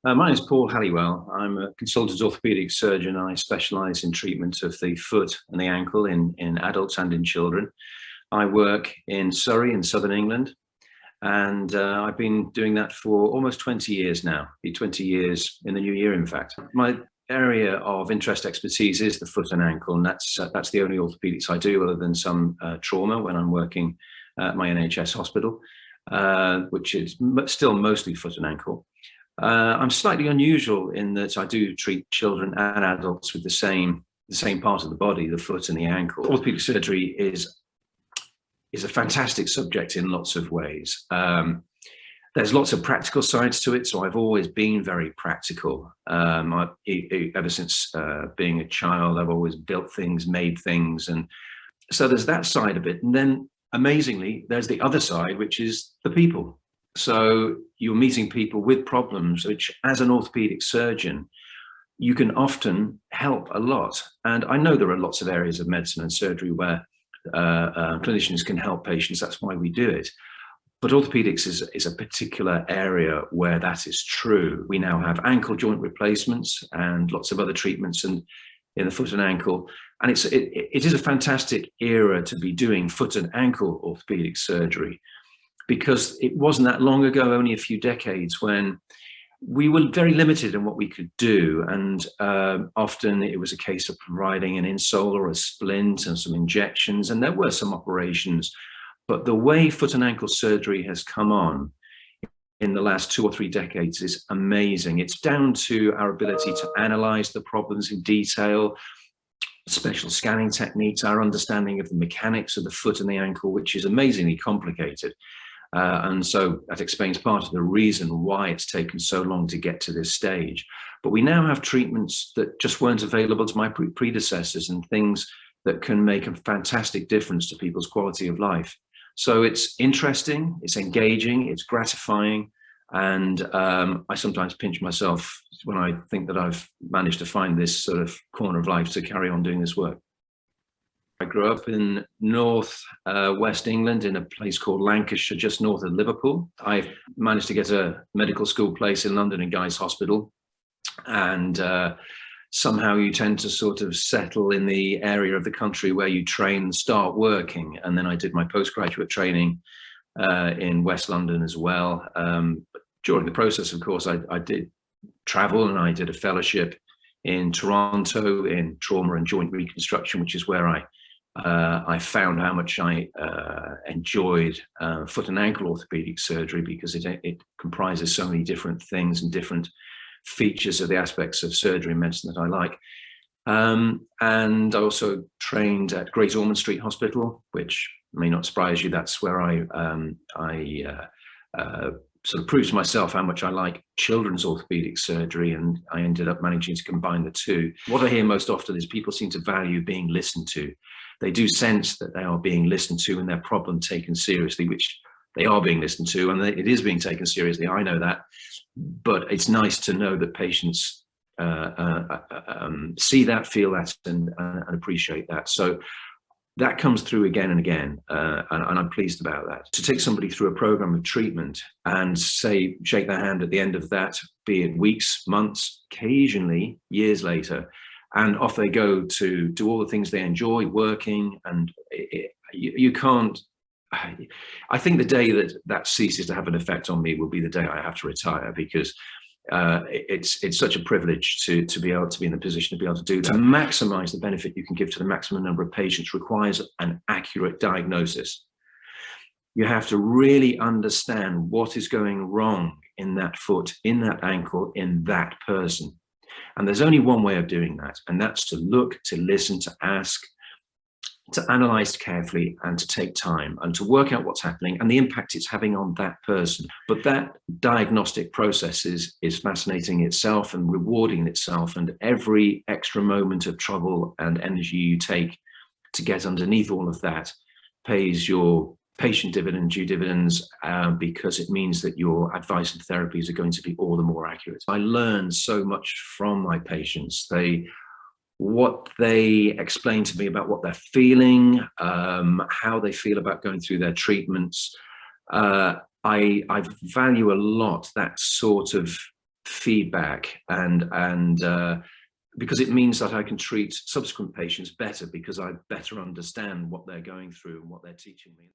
My name is Paul Halliwell. I'm a consultant orthopaedic surgeon. I specialise in treatment of the foot and the ankle in adults and in children. I work in Surrey in southern England, and I've been doing that for almost 20 years now. Be 20 years in the new year, in fact. My area of interest expertise is the foot and ankle, and that's the only orthopaedics I do, other than some trauma when I'm working at my NHS hospital, which is still mostly foot and ankle. I'm slightly unusual in that I do treat children and adults with the same part of the body, the foot and the ankle. Orthopedic surgery is a fantastic subject in lots of ways. There's lots of practical sides to it, so I've always been very practical. Ever since being a child, I've always built things, made things, and so there's that side of it. And then, amazingly, there's the other side, which is the people. So you're meeting people with problems, which as an orthopedic surgeon, you can often help a lot. And I know there are lots of areas of medicine and surgery where clinicians can help patients. That's why we do it. But orthopedics is a particular area where that is true. We now have ankle joint replacements and lots of other treatments in the foot and ankle. And it is a fantastic era to be doing foot and ankle orthopedic surgery, because it wasn't that long ago, only a few decades, when we were very limited in what we could do. And often it was a case of providing an insole or a splint and some injections, and there were some operations. But the way foot and ankle surgery has come on in the last 2 or 3 decades is amazing. It's down to our ability to analyze the problems in detail, special scanning techniques, our understanding of the mechanics of the foot and the ankle, which is amazingly complicated. And so that explains part of the reason why it's taken so long to get to this stage. But we now have treatments that just weren't available to my predecessors, and things that can make a fantastic difference to people's quality of life. So it's interesting, it's engaging, it's gratifying. And I sometimes pinch myself when I think that I've managed to find this sort of corner of life to carry on doing this work. I grew up in West England in a place called Lancashire, just north of Liverpool. I managed to get a medical school place in London in Guy's Hospital. And somehow you tend to sort of settle in the area of the country where you train and start working. And then I did my postgraduate training in West London as well. During the process, of course, I did travel, and I did a fellowship in Toronto in trauma and joint reconstruction, which is where I found how much I enjoyed foot and ankle orthopedic surgery, because it comprises so many different things and different features of the aspects of surgery and medicine that I like. And I also trained at Great Ormond Street Hospital, which may not surprise you. That's where I sort of proved to myself how much I like children's orthopedic surgery, and I ended up managing to combine the two. What I hear most often is people seem to value being listened to. They do sense that they are being listened to and their problem taken seriously, which they are being listened to, and it is being taken seriously. I know that, but it's nice to know that patients see that, feel that, and appreciate that. So that comes through again and again, and I'm pleased about that. To take somebody through a program of treatment and say, shake their hand at the end of that, be it weeks, months, occasionally years later, and off they go to do all the things they enjoy, working, and you can't. I think the day that ceases to have an effect on me will be the day I have to retire, because it's such a privilege to be able to be in the position to be able to do that. To maximize the benefit you can give to the maximum number of patients requires an accurate diagnosis. You have to really understand what is going wrong in that foot, in that ankle, in that person. And there's only one way of doing that, and that's to look, to listen, to ask, to analyze carefully, and to take time and to work out what's happening and the impact it's having on that person. But that diagnostic process is fascinating itself and rewarding in itself, and every extra moment of trouble and energy you take to get underneath all of that pays your patient due dividends, because it means that your advice and therapies are going to be all the more accurate. I learn so much from my patients. What they explain to me about what they're feeling, how they feel about going through their treatments. I value a lot that sort of feedback, and because it means that I can treat subsequent patients better because I better understand what they're going through and what they're teaching me.